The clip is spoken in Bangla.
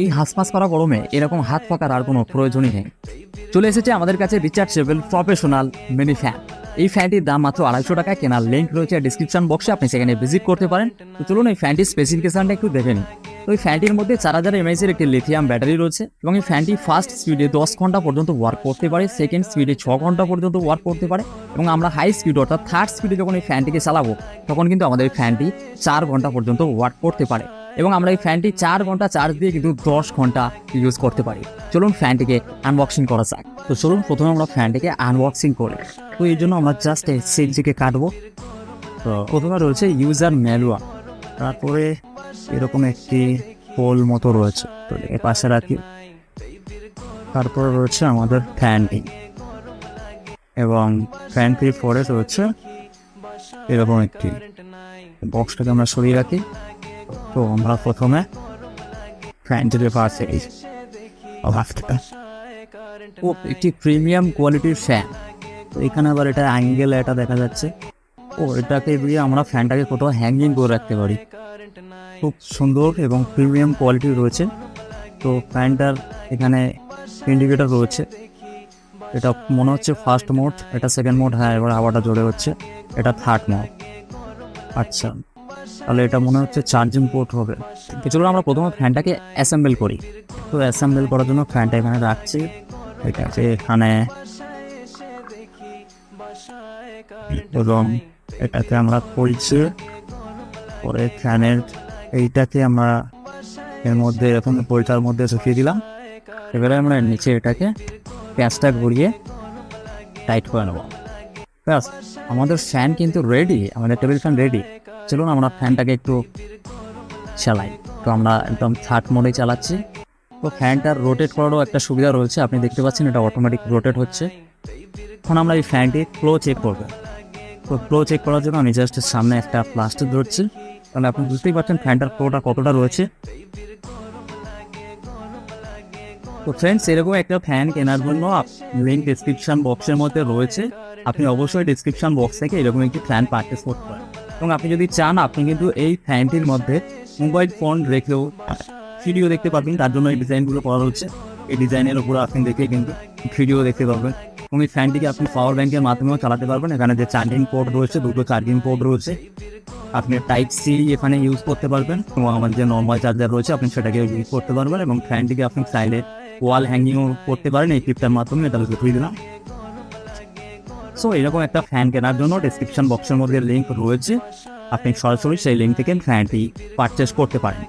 এই হাঁসফাঁস করা গরমে এরকম হাত পাকার আর কোনো প্রয়োজনই নেই। চলে এসেছে আমাদের কাছে রিচার্জেবল প্রফেশনাল মিনি ফ্যান। এই ফ্যানটির দাম মাত্র 250 টাকা। কেনার লিঙ্ক রয়েছে ডিসক্রিপশন বক্সে, আপনি সেখানে ভিজিট করতে পারেন। তো চলুন এই ফ্যানটির স্পেসিফিকেশনটা একটু দেখে নিন। তো এই ফ্যানটির মধ্যে 4000 mAh এর একটি লিথিয়াম ব্যাটারি রয়েছে এবং এই ফ্যানটি ফার্স্ট স্পিডে 10 ঘন্টা পর্যন্ত ওয়ার্ক করতে পারে, সেকেন্ড স্পিডে 6 ঘন্টা পর্যন্ত ওয়ার্ক করতে পারে এবং আমরা হাই স্পিড অর্থাৎ থার্ড স্পিডে যখন এই ফ্যানটিকে চালাবো তখন কিন্তু আমাদের এই ফ্যানটি 4 ঘন্টা পর্যন্ত ওয়ার্ক করতে পারে এবং আমরা এই ফ্যানটি 4 ঘন্টা চার্জ দিয়ে কিন্তু 10 ঘন্টা ইউজ করতে পারি। চলুন ফ্যানটিকে আনবক্সিং করা যাক। তো চলুন প্রথমে আমরা ফ্যানটিকে আনবক্সিং করি। তো এই জন্য আমরা জাস্ট এই সিলটিকে কাটবো। তো প্রথমে রয়েছে ইউজার ম্যানুয়াল, তারপরে এরকম একটি হোল মতো রয়েছে, তো এর পাশে রাখি। তারপরে রয়েছে আমাদের ফ্যানটি এবং ফ্যানটির পরে রয়েছে এরকম একটি বক্সটাকে আমরা সরিয়ে রাখি। তো আমরা প্রথমে ফ্যানটির পাশে ও একটি প্রিমিয়াম কোয়ালিটির ফ্যান। তো এখানে আবার এটা অ্যাঙ্গেল এটা দেখা যাচ্ছে। ও এটাকে দিয়ে আমরা ফ্যানটাকে কোথাও হ্যাঙ্গিং করে রাখতে পারি। খুব সুন্দর এবং প্রিমিয়াম কোয়ালিটি রয়েছে। তো ফ্যানটার এখানে ইন্ডিকেটর রয়েছে, এটা মনে হচ্ছে ফার্স্ট মোড, এটা সেকেন্ড মোড, হ্যাঁ এবার হাওয়াটা জোরে হচ্ছে, এটা থার্ড মোড। আচ্ছা, তাহলে এটা মনে হচ্ছে চার্জিং পোর্ট হবে। চলুন আমরা প্রথমে ফ্যানটাকে অ্যাসেম্বল করি। তো অ্যাসেম্বল করার জন্য ফ্যানটা এখানে রাখছি, এটাকে এখানে এবং এটাকে আমরা খুলছি। পরে ফ্যানের এইটাকে আমরা এর মধ্যে এরকম পরিটার মধ্যে শুকিয়ে দিলাম। এবারে আমরা নিচে এটাকে প্যাঁচটা ঘুরিয়ে টাইট করে নেব। ব্যাস, আমাদের ফ্যান কিন্তু রেডি, আমাদের টেবিল ফ্যান রেডি। চলুন আমরা ফ্যানটাকে একটু চালাই। তো আমরা একদম থার্ড মোডে চালাচ্ছি। তো ফ্যানটার রোটেট করারও একটা সুবিধা রয়েছে, আপনি দেখতে পাচ্ছেন এটা অটোমেটিক রোটেট হচ্ছে। এখন আমরা এই ফ্যানটির ফ্লো চেক করব। তো ফ্লো চেক করার জন্য আমি জাস্ট সামনে একটা প্লাস্টিক ধরছি, তাহলে আপনি বুঝতেই পারছেন ফ্যানটার ফ্লোটা কতটা রয়েছে। তো ফ্রেন্ডস, এরকম একটা ফ্যান কেনার জন্য লিঙ্ক ডিসক্রিপশন বক্সের মধ্যে রয়েছে, আপনি অবশ্যই ডিসক্রিপশন বক্স থেকে এরকম একটি ফ্যান পারচেস করতে পারেন। এবং আপনি যদি চান আপনি কিন্তু এই ফ্যানটির মধ্যে মোবাইল ফোন রেখেও ভিডিও দেখতে পারবেন, তার জন্য এই ডিজাইনগুলো করা হচ্ছে। এই ডিজাইনের উপরে আপনি দেখে কিন্তু ভিডিও দেখতে পারবেন এবং এই ফ্যানটিকে আপনি পাওয়ার ব্যাংকের মাধ্যমেও চালাতে পারবেন। এখানে যে চার্জিং পোর্ট রয়েছে, দুটো চার্জিং পোর্ট রয়েছে, আপনি টাইপ সি এখানে ইউজ করতে পারবেন এবং আমার যে নর্মাল চার্জার রয়েছে আপনি সেটাকে ইউজ করতে পারবেন এবং ফ্যানটিকে আপনি চাইলে ওয়াল হ্যাঙ্গিংও করতে পারেন এই ক্লিপটার মাধ্যমে। এটা বুঝিয়ে দিলাম। সো এরকম একটা ফ্যান কেনার জন্য ডিসক্রিপশন বক্সের মধ্যে লিঙ্ক রয়েছে, আপনি সরাসরি সেই লিঙ্ক থেকে ফ্যানটি পারচেস করতে পারেন।